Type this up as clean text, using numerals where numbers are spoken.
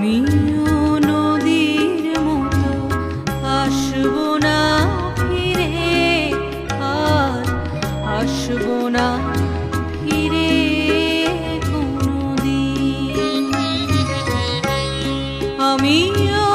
আমিও নদীর মতো আসবো না ফিরে, আর আসবো না ফিরে কোনোদিন। আমিও